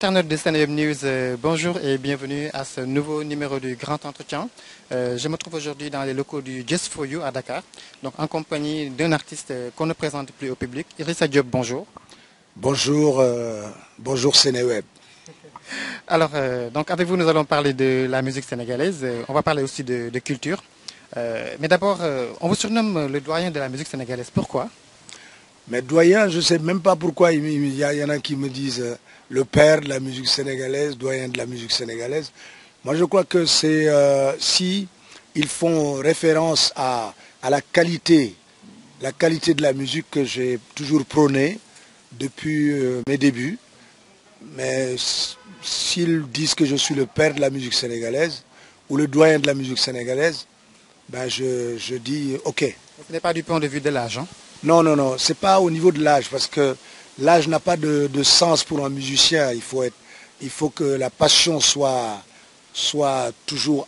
Internautes de Seneweb News, bonjour et bienvenue à ce nouveau numéro du Grand Entretien. Je me trouve aujourd'hui dans les locaux du Just For You à Dakar, donc en compagnie d'un artiste qu'on ne présente plus au public, Idrissa Diop, bonjour. Bonjour, bonjour Seneweb. Alors, donc avec vous, nous allons parler de la musique sénégalaise, on va parler aussi de culture. Mais d'abord, on vous surnomme le doyen de la musique sénégalaise, pourquoi? Mais doyen, je ne sais même pas pourquoi, il y en a qui me disent le père de la musique sénégalaise, doyen de la musique sénégalaise. Moi je crois que c'est si ils font référence à la qualité de la musique que j'ai toujours prônée depuis mes débuts. Mais s'ils disent que je suis le père de la musique sénégalaise ou le doyen de la musique sénégalaise, ben je dis ok. Ce n'est pas du point de vue de l'âge, hein? Non, non, non, c'est pas au niveau de l'âge, parce que l'âge n'a pas de sens pour un musicien. Il faut que la passion soit toujours,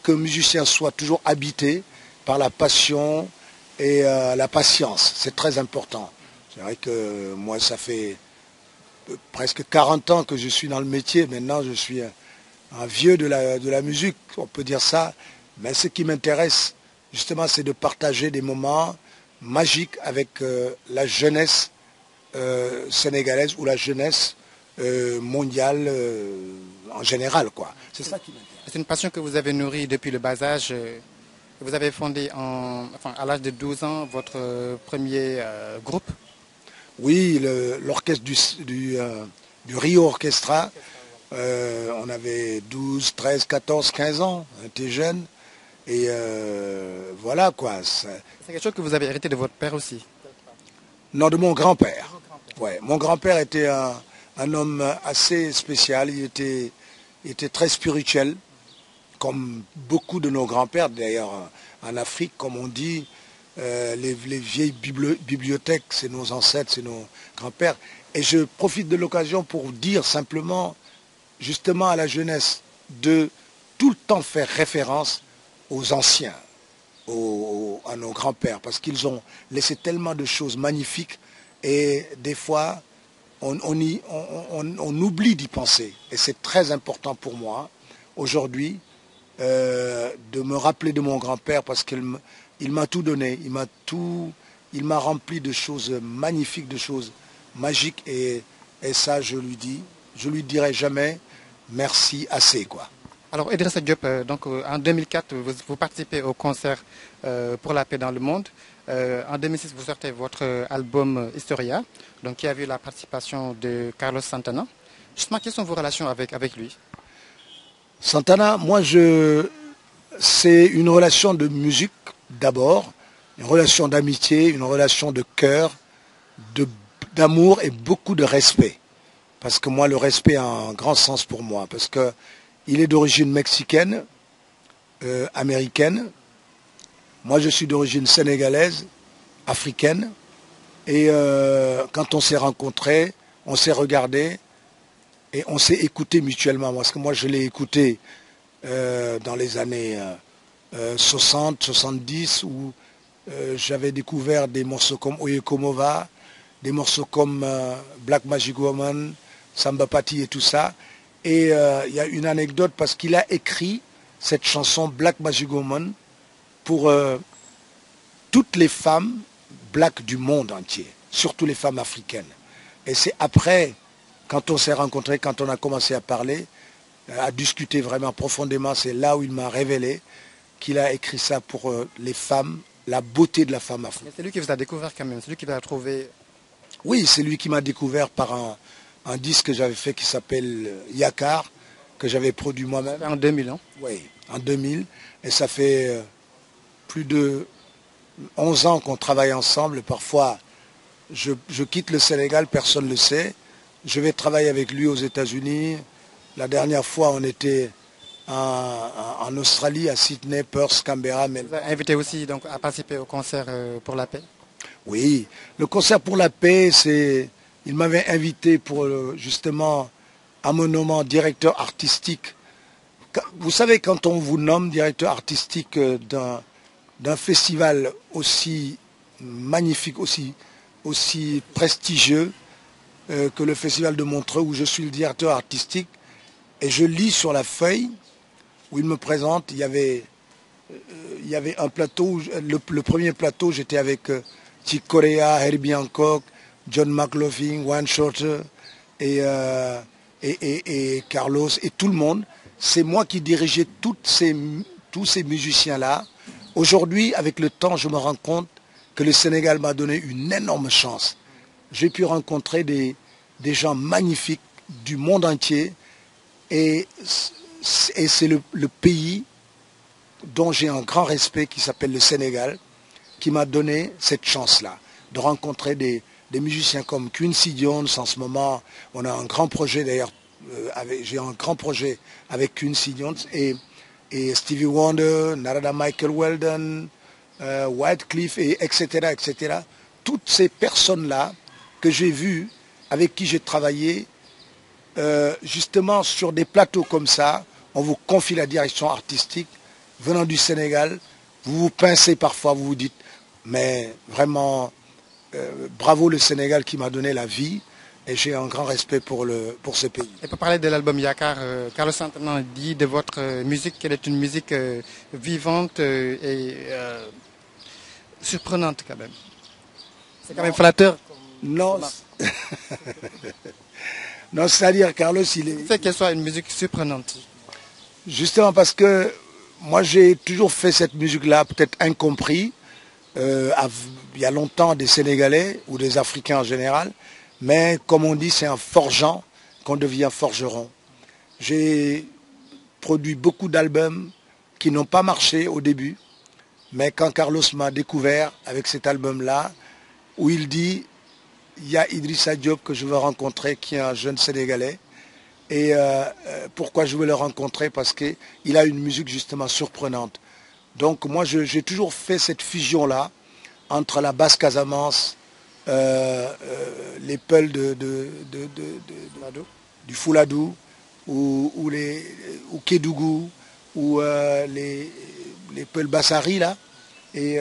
que le musicien soit toujours habité par la passion et la patience. C'est très important. C'est vrai que moi, ça fait presque 40 ans que je suis dans le métier. Maintenant, je suis un vieux de la musique, on peut dire ça. Mais ce qui m'intéresse, justement, c'est de partager des moments magique avec la jeunesse sénégalaise ou la jeunesse mondiale en général, quoi. C'est ça qui m'intéresse. C'est une passion que vous avez nourrie depuis le bas âge. Vous avez fondé à l'âge de 12 ans votre premier groupe. Oui, l'orchestre du Rio Orchestra. On avait 12, 13, 14, 15 ans. On était jeunes. Et voilà quoi. C'est quelque chose que vous avez hérité de votre père aussi? Non, de mon grand-père. Ouais, mon grand-père était un homme assez spécial. Il était très spirituel, comme beaucoup de nos grands-pères. D'ailleurs, en Afrique, comme on dit, les vieilles bibliothèques, c'est nos ancêtres, c'est nos grands-pères. Et je profite de l'occasion pour dire simplement, justement à la jeunesse, de tout le temps faire référence aux anciens, à nos grands-pères, parce qu'ils ont laissé tellement de choses magnifiques et des fois on oublie d'y penser. Et c'est très important pour moi aujourd'hui de me rappeler de mon grand-père parce qu'il m'a tout donné, il m'a rempli de choses magnifiques, de choses magiques et ça je lui dirai jamais merci assez, quoi. Alors Idrissa Diop, donc, en 2004, vous participez au concert pour la paix dans le monde. En 2006, vous sortez votre album Historia, donc, qui a vu la participation de Carlos Santana. Justement, quelles sont vos relations avec lui? Santana, moi, c'est une relation de musique d'abord, une relation d'amitié, une relation de cœur, d'amour et beaucoup de respect. Parce que moi, le respect a un grand sens pour moi, parce que il est d'origine mexicaine, américaine. Moi, je suis d'origine sénégalaise, africaine. Et quand on s'est rencontrés, on s'est regardés et on s'est écoutés mutuellement. Parce que moi, je l'ai écouté dans les années 60, 70, où j'avais découvert des morceaux comme Oye Como Va, des morceaux comme Black Magic Woman, Samba Pati et tout ça. Et il y a une anecdote parce qu'il a écrit cette chanson Black Magic Woman pour toutes les femmes black du monde entier, surtout les femmes africaines. Et c'est après, quand on s'est rencontrés, quand on a commencé à parler, à discuter vraiment profondément, c'est là où il m'a révélé qu'il a écrit ça pour les femmes, la beauté de la femme africaine. C'est lui qui vous a découvert quand même, c'est lui qui vous a trouvé. Oui, c'est lui qui m'a découvert par un disque que j'avais fait qui s'appelle Yakar, que j'avais produit moi-même. En 2000, hein? Oui, en 2000. Et ça fait plus de 11 ans qu'on travaille ensemble. Parfois, je quitte le Sénégal, personne ne le sait. Je vais travailler avec lui aux États-Unis. La dernière fois, on était en Australie, à Sydney, Perth, Canberra. Vous avez invité aussi donc, à participer au concert pour la paix? Oui, le concert pour la paix, il m'avait invité pour justement à me nommer directeur artistique. Vous savez, quand on vous nomme directeur artistique d'un festival aussi magnifique, aussi prestigieux que le festival de Montreux, où je suis le directeur artistique, et je lis sur la feuille où il me présente, il y avait un plateau, le premier plateau, j'étais avec Chick Corea, Herbie Hancock, John McLaughlin, Wayne Shorter et Carlos et tout le monde. C'est moi qui dirigeais tous ces musiciens-là. Aujourd'hui, avec le temps, je me rends compte que le Sénégal m'a donné une énorme chance. J'ai pu rencontrer des gens magnifiques du monde entier et c'est le pays dont j'ai un grand respect qui s'appelle le Sénégal, qui m'a donné cette chance-là, de rencontrer des musiciens comme Quincy Jones. En ce moment, on a un grand projet d'ailleurs, j'ai un grand projet avec Quincy Jones et Stevie Wonder, Narada Michael Weldon, Wyclef, etc., etc. Toutes ces personnes-là que j'ai vues, avec qui j'ai travaillé, justement sur des plateaux comme ça, on vous confie la direction artistique, venant du Sénégal, vous vous pincez parfois, vous vous dites, mais vraiment, bravo le Sénégal qui m'a donné la vie, et j'ai un grand respect pour ce pays. Et pour parler de l'album Yakar, Carlos Santana dit de votre musique qu'elle est une musique vivante et surprenante quand même. C'est quand même flatteur. Non, non, c'est-à-dire Carlos, il est... C'est qu'elle soit une musique surprenante. Justement parce que moi j'ai toujours fait cette musique-là, peut-être incompris, il y a longtemps des Sénégalais ou des Africains en général, mais comme on dit, c'est en forgeant qu'on devient forgeron. J'ai produit beaucoup d'albums qui n'ont pas marché au début, mais quand Carlos m'a découvert avec cet album-là, où il dit, il y a Idrissa Diop que je veux rencontrer, qui est un jeune Sénégalais, et pourquoi je veux le rencontrer? Parce qu'il a une musique justement surprenante. Donc moi j'ai toujours fait cette fusion-là entre la basse Casamance, les peuls du Fouladou, ou Kédougou, ou les peuls Bassari là, et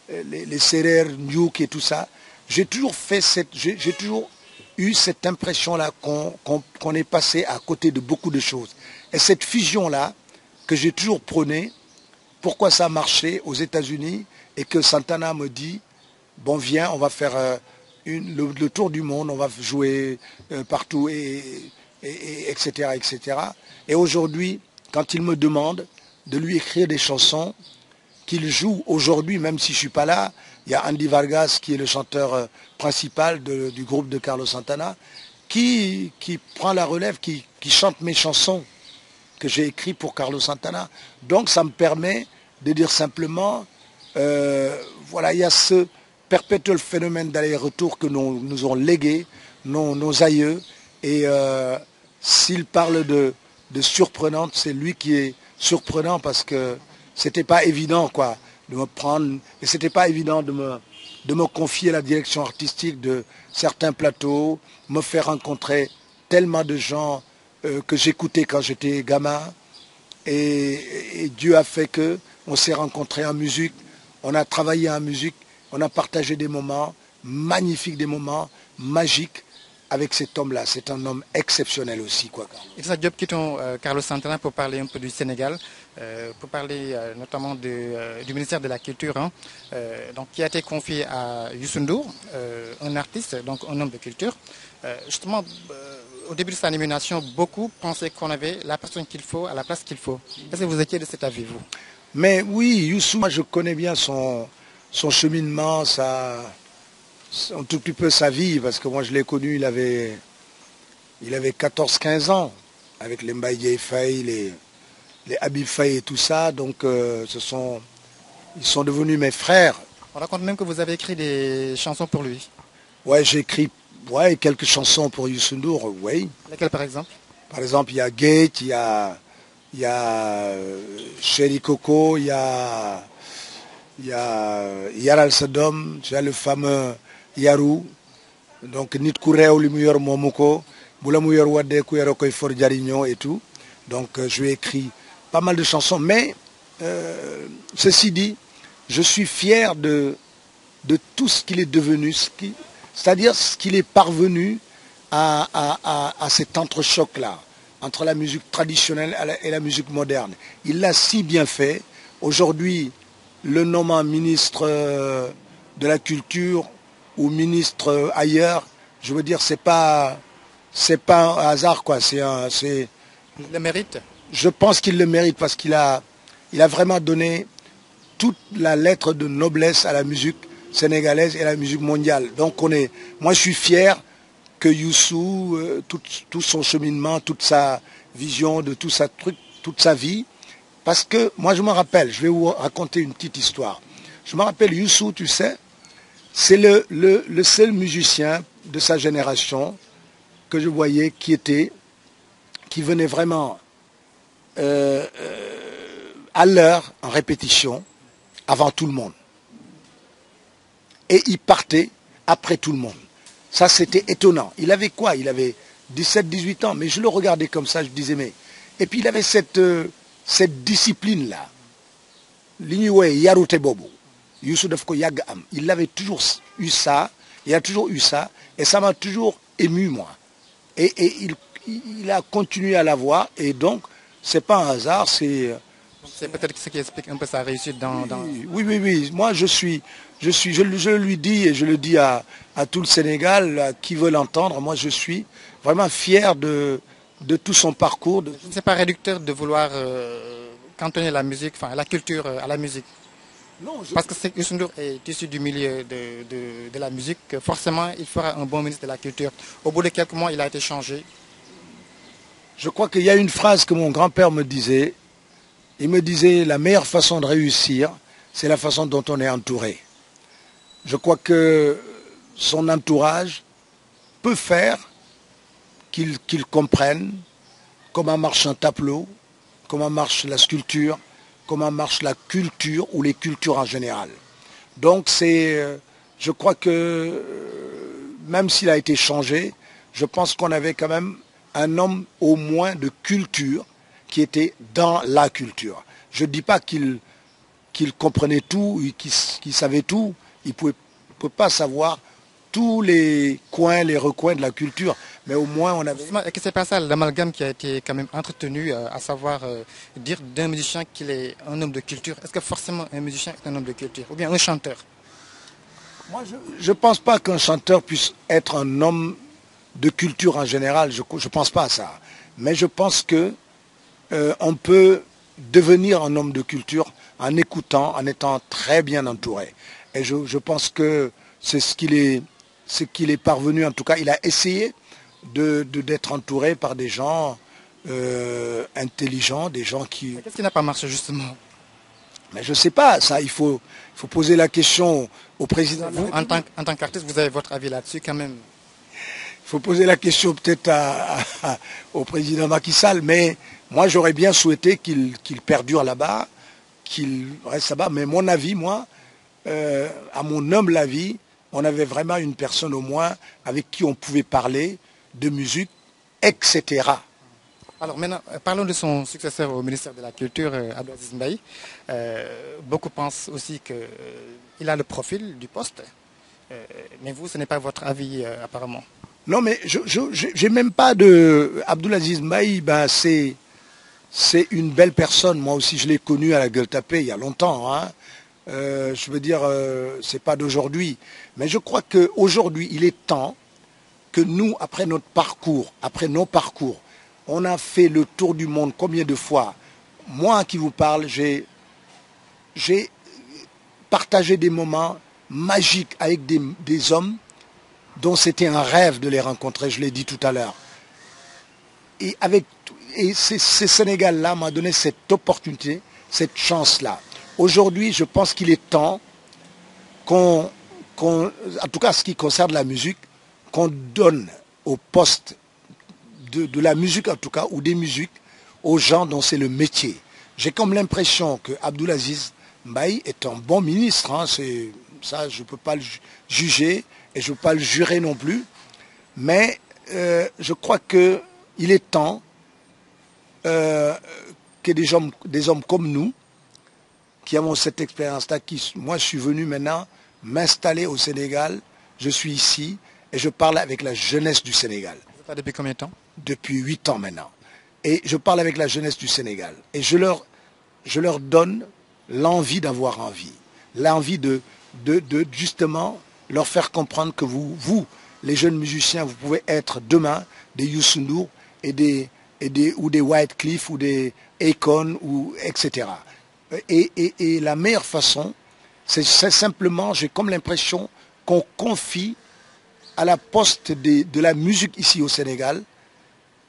les Serer, Ndiouk et tout ça. J'ai toujours eu cette impression-là qu'on est passé à côté de beaucoup de choses. Et cette fusion-là, que j'ai toujours prônée, pourquoi ça a marché aux États-Unis et que Santana me dit, bon viens, on va faire le tour du monde, on va jouer partout, etc., etc. Et aujourd'hui, quand il me demande de lui écrire des chansons qu'il joue aujourd'hui, même si je ne suis pas là, il y a Andy Vargas qui est le chanteur principal du groupe de Carlos Santana, qui prend la relève, qui chante mes chansons que j'ai écrites pour Carlos Santana. Donc ça me permet de dire simplement, voilà, il y a ce perpétuel phénomène d'aller-retour que nous ont légué nos aïeux. Et s'il parle de surprenante, c'est lui qui est surprenant parce que c'était pas évident quoi, de me prendre, et c'était pas évident de me confier la direction artistique de certains plateaux, me faire rencontrer tellement de gens que j'écoutais quand j'étais gamin. Et Dieu a fait que on s'est rencontrés en musique, on a travaillé en musique, on a partagé des moments magnifiques, des moments magiques avec cet homme-là. C'est un homme exceptionnel aussi, quoi. Idrissa Diop, quittons Carlos Santana pour parler un peu du Sénégal, pour parler notamment du ministère de la Culture, hein, donc, qui a été confié à Youssou N'Dour, un artiste, donc un homme de culture. Justement, au début de sa nomination, beaucoup pensaient qu'on avait la personne qu'il faut à la place qu'il faut. Est-ce que vous étiez de cet avis, vous? Mais oui, Youssou, moi je connais bien son cheminement, un tout petit peu sa vie, parce que moi je l'ai connu, il avait 14-15 ans, avec les Mbaye Faye, les Habib Faye et tout ça, donc ils sont devenus mes frères. On raconte même que vous avez écrit des chansons pour lui. Ouais, j'ai écrit quelques chansons pour Youssou N'Dour, oui. Lesquelles par exemple? Par exemple, il y a Gate, il y a Chéri Coco, il y a il y a Yaral Sadom, il y a le fameux Yarou, donc Nit Koureo Limuyor Momoko, Boulamouyor Wade Kouyero Koyfor Jarigno et tout. Donc je lui ai écrit pas mal de chansons, mais ceci dit, je suis fier de tout ce qu'il est devenu, c'est-à-dire ce qu'il est parvenu à cet entrechoc-là, entre la musique traditionnelle et la musique moderne. Il l'a si bien fait. Aujourd'hui, le nommant ministre de la Culture ou ministre ailleurs, je veux dire, c'est pas un hasard, quoi. Il le mérite. Je pense qu'il le mérite parce qu'il a vraiment donné toute la lettre de noblesse à la musique sénégalaise et à la musique mondiale. Donc moi je suis fier que Youssou, tout son cheminement, toute sa vision de tout sa truc, toute sa vie, parce que moi je me rappelle, je vais vous raconter une petite histoire. Je me rappelle Youssou, tu sais, c'est le seul musicien de sa génération que je voyais qui venait vraiment à l'heure en répétition avant tout le monde. Et il partait après tout le monde. Ça, c'était étonnant. Il avait quoi? Il avait 17-18 ans, mais je le regardais comme ça, je disais, mais... Et puis il avait cette discipline-là. L'Inuwe Yarute Bobo, Youssou Dafko Yagam, il avait toujours eu ça, il a toujours eu ça, et ça m'a toujours ému, moi. Et il a continué à l'avoir, et donc, c'est pas un hasard, c'est... C'est peut-être ce qui explique un peu sa réussite dans... Oui. Moi, je lui dis, et je le dis à tout le Sénégal, qui veut l'entendre, moi, je suis vraiment fier de tout son parcours. C'est pas réducteur de vouloir cantonner la musique, enfin la culture à la musique. Non, parce que Youssou N'Dour est issu du milieu de la musique, forcément, il fera un bon ministre de la Culture. Au bout de quelques mois, il a été changé. Je crois qu'il y a une phrase que mon grand-père me disait. Il me disait, la meilleure façon de réussir, c'est la façon dont on est entouré. Je crois que son entourage peut faire qu'il comprenne comment marche un tableau, comment marche la sculpture, comment marche la culture ou les cultures en général. Donc je crois que même s'il a été changé, je pense qu'on avait quand même un homme au moins de culture qui était dans la culture. Je ne dis pas qu'il comprenait tout, qu'il savait tout. Il ne pouvait pas savoir tous les coins, les recoins de la culture. Mais au moins, on avait... Et que c'est pas ça l'amalgame qui a été quand même entretenu, à savoir dire d'un musicien qu'il est un homme de culture. Est-ce que forcément un musicien est un homme de culture? Ou bien un chanteur? Moi, je ne pense pas qu'un chanteur puisse être un homme de culture en général. Je ne pense pas à ça. Mais je pense que on peut devenir un homme de culture en écoutant, en étant très bien entouré. Et je pense que c'est ce qu'il est parvenu, en tout cas, il a essayé d'être entouré par des gens intelligents, des gens qui... Qu'est-ce qui n'a pas marché justement? Mais je ne sais pas, ça, il faut poser la question au président. Vous, en tant qu'artiste, vous avez votre avis là-dessus quand même? Il faut poser la question peut-être au président Macky Sall, mais moi j'aurais bien souhaité qu'il perdure là-bas, qu'il reste là-bas. Mais mon avis, moi, à mon humble avis, on avait vraiment une personne au moins avec qui on pouvait parler de musique, etc. Alors maintenant, parlons de son successeur au ministère de la Culture, Abdou Aziz Mbaye. Beaucoup pensent aussi qu'il a le profil du poste, mais vous, ce n'est pas votre avis apparemment. Non, mais j'ai même pas de... Abdoul Aziz Mbaye, ben c'est une belle personne. Moi aussi, je l'ai connu à la Gueule-Tapée il y a longtemps. Hein. Je veux dire, c'est pas d'aujourd'hui. Mais je crois qu'aujourd'hui, il est temps que nous, après nos parcours, on a fait le tour du monde combien de fois? Moi qui vous parle, j'ai partagé des moments magiques avec des hommes dont c'était un rêve de les rencontrer, je l'ai dit tout à l'heure. Et ce Sénégal-là m'a donné cette opportunité, cette chance-là. Aujourd'hui, je pense qu'il est temps en tout cas ce qui concerne la musique, qu'on donne au poste de la musique en tout cas, ou des musiques, aux gens dont c'est le métier. J'ai comme l'impression que Abdoul Aziz Mbaye est un bon ministre, hein, ça je ne peux pas le juger et je ne peux pas le jurer non plus. Mais je crois qu'il est temps que des hommes comme nous, qui avons cette expérience-là, moi je suis venu maintenant m'installer au Sénégal, je suis ici et je parle avec la jeunesse du Sénégal. Vous êtes là depuis combien de temps? Depuis 8 ans maintenant. Et je parle avec la jeunesse du Sénégal. Et je leur donne l'envie d'avoir envie. L'envie de justement leur faire comprendre que vous, les jeunes musiciens, vous pouvez être demain des Youssou N'Dour ou des Wyclef ou des Akon, etc. Et la meilleure façon, c'est simplement, j'ai comme l'impression qu'on confie à la poste de la musique ici au Sénégal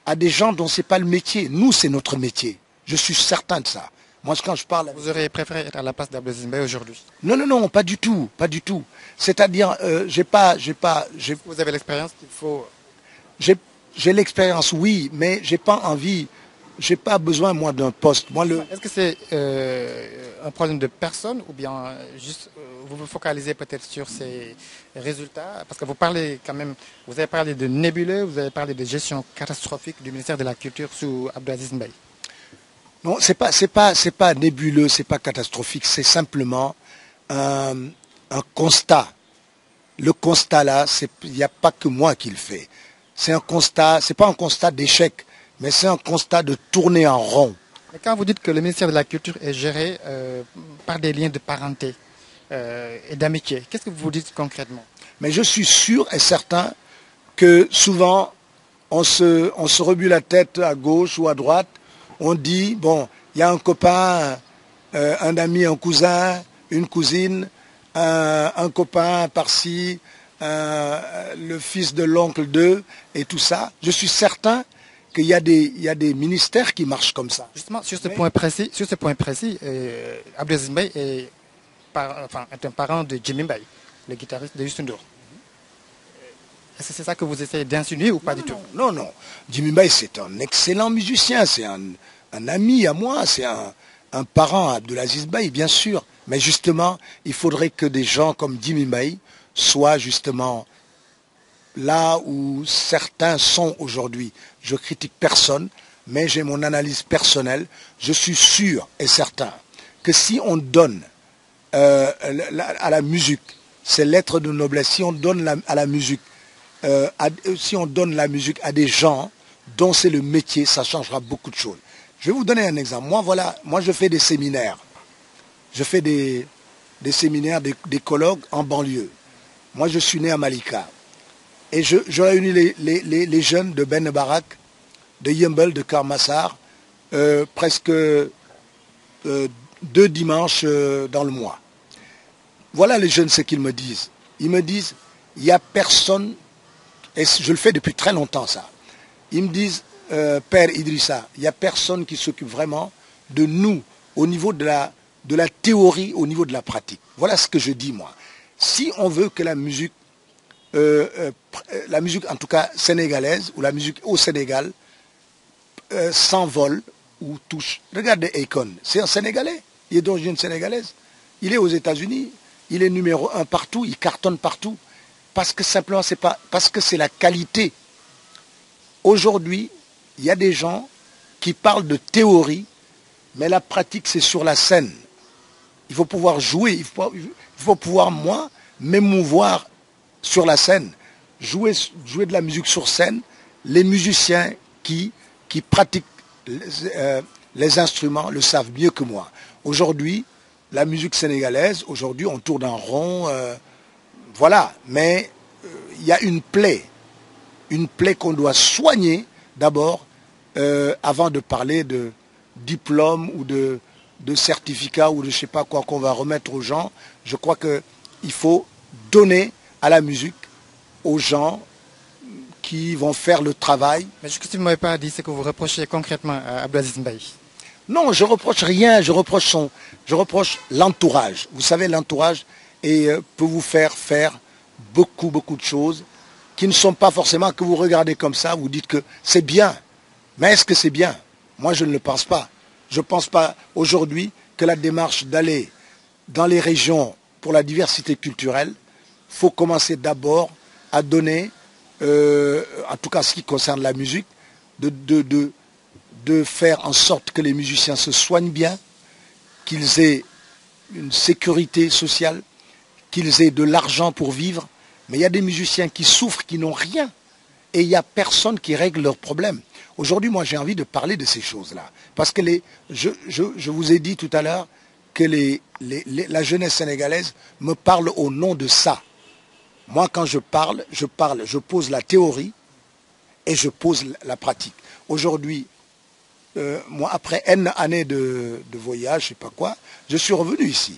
à des gens dont ce n'est pas le métier. Nous, c'est notre métier. Je suis certain de ça. Moi, quand je parle... Vous auriez préféré être à la place d'Abdou Aziz Mbaye aujourd'hui? Non, non, non, pas du tout, pas du tout. C'est-à-dire, Vous avez l'expérience qu'il faut... J'ai l'expérience, oui, mais j'ai pas envie, j'ai pas besoin, moi, d'un poste. Est-ce que c'est un problème de personne ou bien juste vous vous focalisez peut-être sur ces résultats? Parce que vous parlez quand même, vous avez parlé de nébuleux, vous avez parlé de gestion catastrophique du ministère de la Culture sous Abdou Aziz Mbaye. Non, c'est pas nébuleux, c'est pas catastrophique, c'est simplement un constat. Le constat là, il n'y a pas que moi qui le fais. C'est un constat, c'est pas un constat d'échec, mais c'est un constat de tourner en rond. Mais quand vous dites que le ministère de la Culture est géré par des liens de parenté et d'amitié, qu'est-ce que vous dites concrètement? Mais je suis sûr et certain que souvent, on se rebue la tête à gauche ou à droite. On dit, bon, il y a un copain, un ami, un cousin, une cousine, un copain par-ci, le fils de l'oncle d'eux, et tout ça. Je suis certain qu'il y a des ministères qui marchent comme ça. Justement, sur ce point précis, Abdou Aziz Mbaye est un parent de Jimmy Mbaye, le guitariste de Youssou N'Dour. Est-ce que c'est ça que vous essayez d'insinuer ou pas du tout? Non, non. Jimmy Mbaye, c'est un excellent musicien, c'est un ami à moi, c'est un parent à Abdou Aziz Mbaye, bien sûr. Mais justement, il faudrait que des gens comme Jimmy Mbaye soient justement là où certains sont aujourd'hui. Je critique personne, mais j'ai mon analyse personnelle. Je suis sûr et certain que si on donne à la musique ses lettres de noblesse, si on donne à la musique, si on donne la musique à des gens dont c'est le métier, ça changera beaucoup de choses. Je vais vous donner un exemple. Moi je fais des séminaires. Je fais des séminaires, des colloques en banlieue. Moi je suis né à Malika. Et je réunis les jeunes de Ben Barak, de Yembel, de Karmassar, presque 2 dimanches dans le mois. Voilà les jeunes ce qu'ils me disent. Ils me disent, il n'y a personne, et je le fais depuis très longtemps ça. Ils me disent, Père Idrissa, il n'y a personne qui s'occupe vraiment de nous au niveau de la théorie, au niveau de la pratique. Voilà ce que je dis moi. Si on veut que la musique en tout cas sénégalaise, ou la musique au Sénégal, s'envole ou touche. Regardez Akon, c'est un Sénégalais, il est d'origine sénégalaise. Il est aux États-Unis, il est numéro 1 partout, il cartonne partout. Parce que simplement, parce que c'est la qualité. Aujourd'hui, il y a des gens qui parlent de théorie, mais la pratique, c'est sur la scène. Il faut pouvoir jouer, il faut pouvoir, moi, m'émouvoir sur la scène, jouer de la musique sur scène, les musiciens qui pratiquent les instruments le savent mieux que moi. Aujourd'hui, la musique sénégalaise, aujourd'hui on tourne en rond, voilà, mais il y a une plaie qu'on doit soigner d'abord avant de parler de diplôme ou de certificat ou de je ne sais pas quoi qu'on va remettre aux gens. Je crois qu'il faut donner à la musique aux gens qui vont faire le travail. Mais jusque si vous ne m'avez pas dit ce que vous reprochez concrètement à Abdou Aziz Mbaye. Non, je reproche rien, je reproche l'entourage. Vous savez, l'entourage peut vous faire beaucoup de choses qui ne sont pas forcément que vous regardez comme ça, vous dites que c'est bien. Mais est-ce que c'est bien? Moi, je ne le pense pas. Je ne pense pas aujourd'hui que la démarche d'aller dans les régions, pour la diversité culturelle, il faut commencer d'abord à donner, en tout cas ce qui concerne la musique, de faire en sorte que les musiciens se soignent bien, qu'ils aient une sécurité sociale, qu'ils aient de l'argent pour vivre. Mais il y a des musiciens qui souffrent, qui n'ont rien. Et il n'y a personne qui règle leurs problèmes. Aujourd'hui, moi, j'ai envie de parler de ces choses-là. Parce que je vous ai dit tout à l'heure que la jeunesse sénégalaise me parle au nom de ça. Moi, quand je parle, je pose la théorie et je pose la pratique. Aujourd'hui, moi, après une année de voyage, je ne sais pas quoi, je suis revenu ici.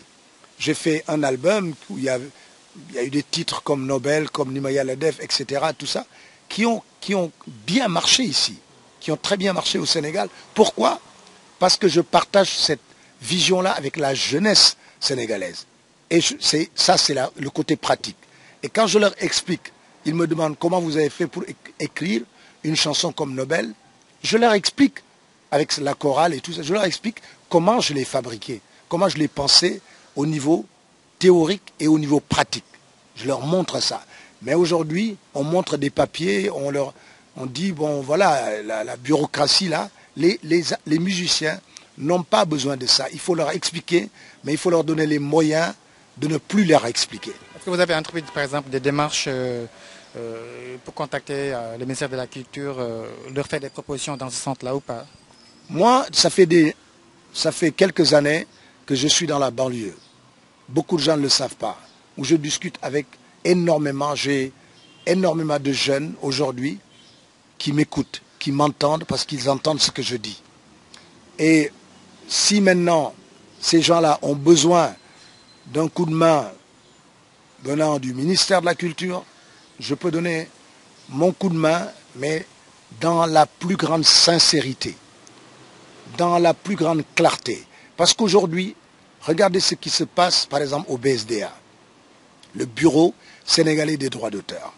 J'ai fait un album où il y a eu des titres comme Nobel, comme Nimaya Ladef, etc., tout ça, qui ont bien marché ici, qui ont très bien marché au Sénégal. Pourquoi? Parce que je partage cette vision-là avec la jeunesse sénégalaise. Et ça, c'est le côté pratique. Et quand je leur explique, ils me demandent comment vous avez fait pour écrire une chanson comme Nobel, je leur explique, avec la chorale et tout ça, je leur explique comment je l'ai fabriqué, comment je l'ai pensé au niveau théorique et au niveau pratique. Je leur montre ça. Mais aujourd'hui, on montre des papiers, on dit, bon voilà, la bureaucratie là, les musiciens n'ont pas besoin de ça. Il faut leur expliquer, mais il faut leur donner les moyens de ne plus leur expliquer. Est-ce que vous avez entrepris par exemple des démarches pour contacter le ministère de la Culture, leur faire des propositions dans ce sens-là ou pas? Moi, ça fait quelques années que je suis dans la banlieue. Beaucoup de gens ne le savent pas. Où je discute avec énormément, j'ai énormément de jeunes aujourd'hui qui m'écoutent, qui m'entendent parce qu'ils entendent ce que je dis. Et si maintenant ces gens-là ont besoin d'un coup de main venant du ministère de la Culture, je peux donner mon coup de main, mais dans la plus grande sincérité, dans la plus grande clarté. Parce qu'aujourd'hui, regardez ce qui se passe, par exemple, au BSDA, le Bureau sénégalais des droits d'auteur.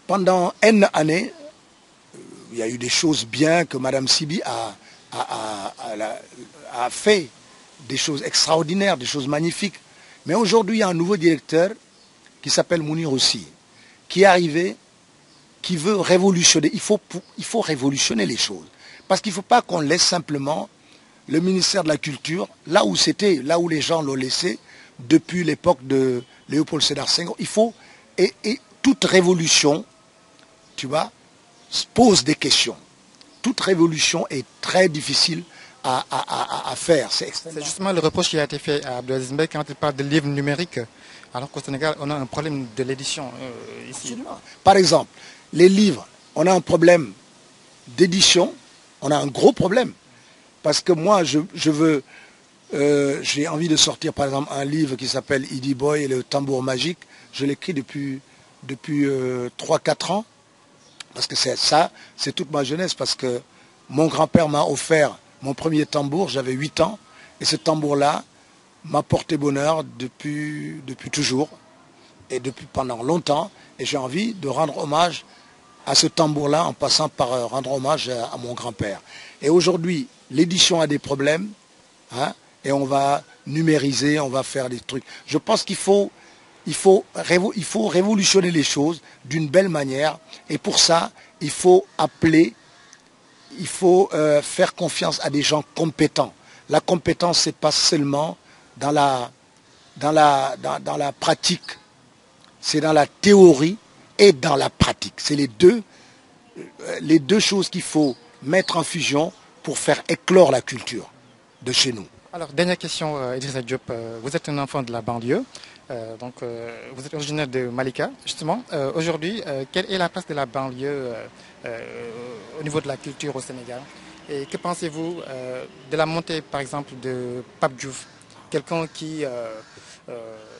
Pendant une année, il y a eu des choses bien que Mme Sibi a fait, des choses extraordinaires, des choses magnifiques. Mais aujourd'hui, il y a un nouveau directeur qui s'appelle Mounir aussi, qui est arrivé, qui veut révolutionner. Il faut révolutionner les choses. Parce qu'il ne faut pas qu'on laisse simplement le ministère de la Culture, là où c'était, là où les gens l'ont laissé, depuis l'époque de Léopold Sédar Senghor. Il faut, et toute révolution, tu vois, pose des questions. Toute révolution est très difficile à faire. C'est justement le reproche qui a été fait à Abdelaziz Mbaye quand il parle de livres numériques, alors qu'au Sénégal, on a un problème de l'édition ici. Absolument. Par exemple, les livres, on a un problème d'édition, on a un gros problème. Parce que moi, j'ai envie de sortir par exemple un livre qui s'appelle Idi Boy et le tambour magique. Je l'écris depuis 3-4 ans. Parce que c'est toute ma jeunesse. Parce que mon grand-père m'a offert mon premier tambour, j'avais 8 ans. Et ce tambour-là m'a porté bonheur depuis toujours. Et depuis pendant longtemps. Et j'ai envie de rendre hommage à ce tambour-là en passant par rendre hommage à mon grand-père. Et aujourd'hui, l'édition a des problèmes, hein, et on va numériser, on va faire des trucs. Je pense qu'il faut révolutionner les choses d'une belle manière, et pour ça, il faut faire confiance à des gens compétents. La compétence, ce n'est pas seulement dans la pratique, c'est dans la théorie et dans la pratique. C'est les deux choses qu'il faut mettre en fusion pour faire éclore la culture de chez nous. Alors, dernière question, Idrissa Diop. Vous êtes un enfant de la banlieue, vous êtes originaire de Malika, justement. Aujourd'hui, quelle est la place de la banlieue au niveau de la culture au Sénégal? Et que pensez-vous de la montée, par exemple, de Pape Diouf, quelqu'un qui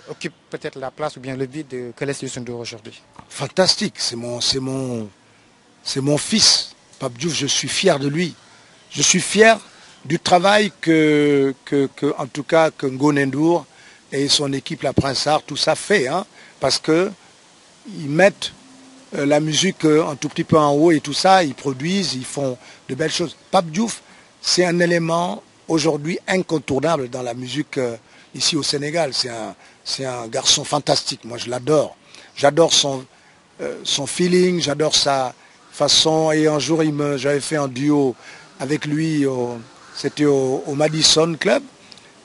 occupe peut-être la place ou bien le vide que laisse Youssou N'Dour aujourd'hui? Fantastique, c'est mon fils. Pape Diouf, je suis fier de lui. Je suis fier du travail en tout cas, que Ngoné Ndour et son équipe, la Prince Art, tout ça fait. Hein, parce qu'ils mettent la musique un tout petit peu en haut et tout ça, ils produisent, ils font de belles choses. Pape Diouf, c'est un élément aujourd'hui incontournable dans la musique ici au Sénégal. C'est un garçon fantastique, moi je l'adore. J'adore son feeling, j'adore sa façon. Et un jour, j'avais fait un duo avec lui, c'était au Madison Club.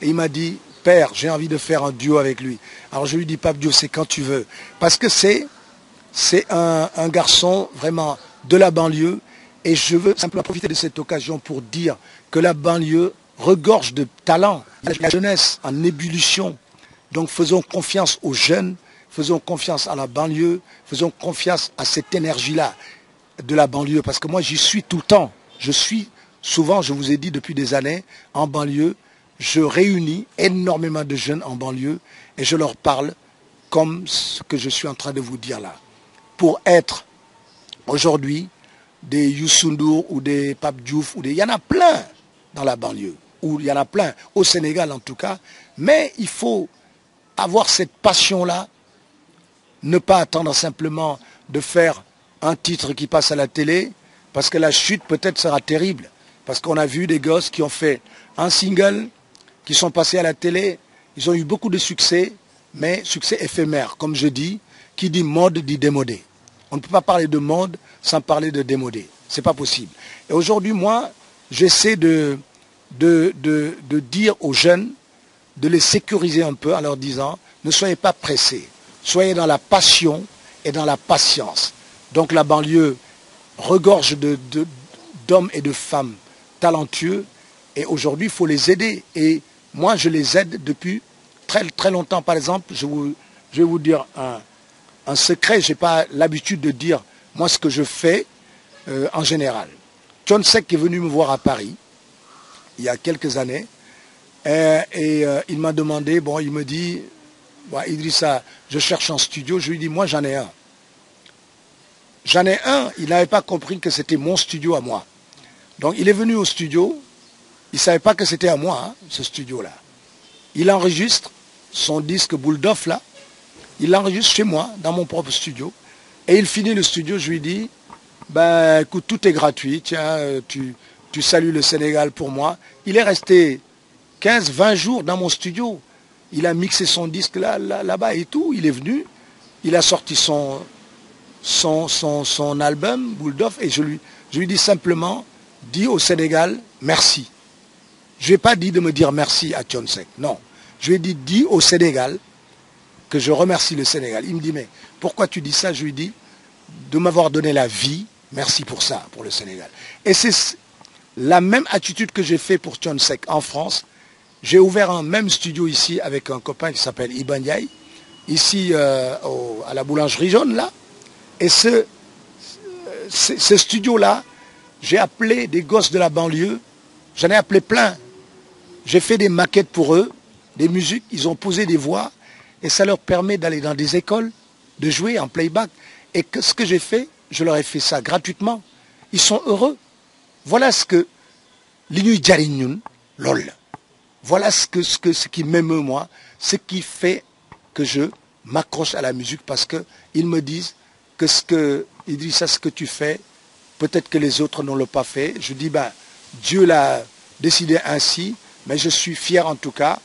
Et il m'a dit, père, j'ai envie de faire un duo avec lui. Alors je lui dis, Pape Diouf, c'est quand tu veux. Parce que c'est un garçon vraiment de la banlieue. Et je veux simplement profiter de cette occasion pour dire que la banlieue regorge de talent. La jeunesse en ébullition. Donc faisons confiance aux jeunes, faisons confiance à la banlieue, faisons confiance à cette énergie-là de la banlieue. Parce que moi, j'y suis tout le temps. Je suis souvent, je vous ai dit depuis des années, en banlieue. Je réunis énormément de jeunes en banlieue et je leur parle comme ce que je suis en train de vous dire là. Pour être aujourd'hui des Youssou N'Dour ou des Pape Diouf, il y en a plein dans la banlieue, ou il y en a plein au Sénégal en tout cas, mais il faut avoir cette passion-là, ne pas attendre simplement de faire un titre qui passe à la télé, parce que la chute peut-être sera terrible, parce qu'on a vu des gosses qui ont fait un single, qui sont passés à la télé, ils ont eu beaucoup de succès, mais succès éphémère, comme je dis, qui dit mode dit démodé. On ne peut pas parler de mode sans parler de démodé. Ce n'est pas possible. Et aujourd'hui, moi, j'essaie de dire aux jeunes, de les sécuriser un peu en leur disant, ne soyez pas pressés, soyez dans la passion et dans la patience. Donc la banlieue regorge d'hommes et de femmes talentueux, et aujourd'hui, il faut les aider. Et moi, je les aide depuis très, très longtemps. Par exemple, je vais vous dire un secret. Je n'ai pas l'habitude de dire, moi, ce que je fais en général. Thione Seck est venu me voir à Paris, il y a quelques années, et il m'a demandé, bon, il me dit, ouais, Idrissa, je cherche un studio. Je lui dis, moi, j'en ai un. J'en ai un. Il n'avait pas compris que c'était mon studio à moi. Donc, il est venu au studio. Il ne savait pas que c'était à moi, hein, ce studio-là. Il enregistre son disque Bouledoff, là. Il l'enregistre chez moi, dans mon propre studio. Et il finit le studio, je lui dis, ben, écoute, tout est gratuit, tiens, tu salues le Sénégal pour moi. Il est resté 15-20 jours dans mon studio. Il a mixé son disque là-bas et tout. Il est venu, il a sorti son album, Bouledoff, et je lui dis simplement, dis au Sénégal, merci. Je ne lui ai pas dit de me dire merci à Thione Seck, non. Je lui ai dit, dis au Sénégal que je remercie le Sénégal. Il me dit, mais pourquoi tu dis ça? Je lui dis, de m'avoir donné la vie, merci pour ça, pour le Sénégal. Et c'est la même attitude que j'ai fait pour Thione Seck en France. J'ai ouvert un même studio ici avec un copain qui s'appelle Iban Ndiaye, ici à la boulangerie jaune, là. Et ce studio-là, j'ai appelé des gosses de la banlieue, j'en ai appelé plein. J'ai fait des maquettes pour eux, des musiques, ils ont posé des voix, et ça leur permet d'aller dans des écoles, de jouer en playback. Et ce que j'ai fait, je leur ai fait ça gratuitement. Ils sont heureux. Voilà ce que l'Inuit Djarignun, lol. Voilà ce qui m'émeut moi, ce qui fait que je m'accroche à la musique, parce qu'ils me disent que Idrissa, ce que tu fais, peut-être que les autres ne l'ont pas fait. Je dis, ben, Dieu l'a décidé ainsi, mais je suis fier en tout cas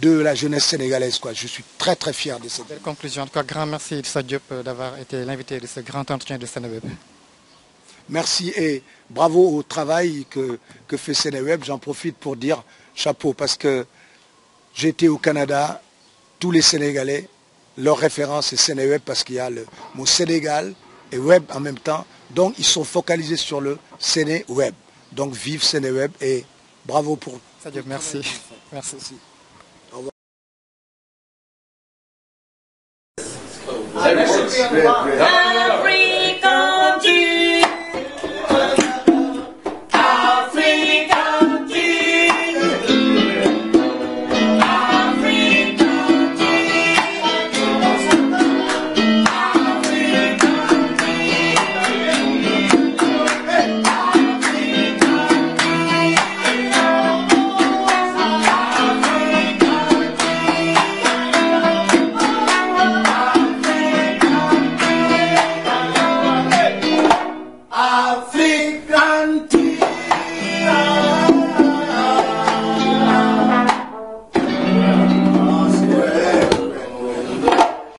de la jeunesse sénégalaise, quoi. Je suis très très fier de cette belle conclusion. En tout cas, grand merci Idrissa Diop d'avoir été l'invité de ce grand entretien de Seneweb. Merci et bravo au travail que fait Seneweb. J'en profite pour dire chapeau, parce que j'étais au Canada, tous les Sénégalais, leur référence c'est Seneweb, parce qu'il y a le mot Sénégal et web en même temps. Donc ils sont focalisés sur le Seneweb. Donc vive Seneweb et bravo pour... Diop, merci. Merci. Au revoir. Africa!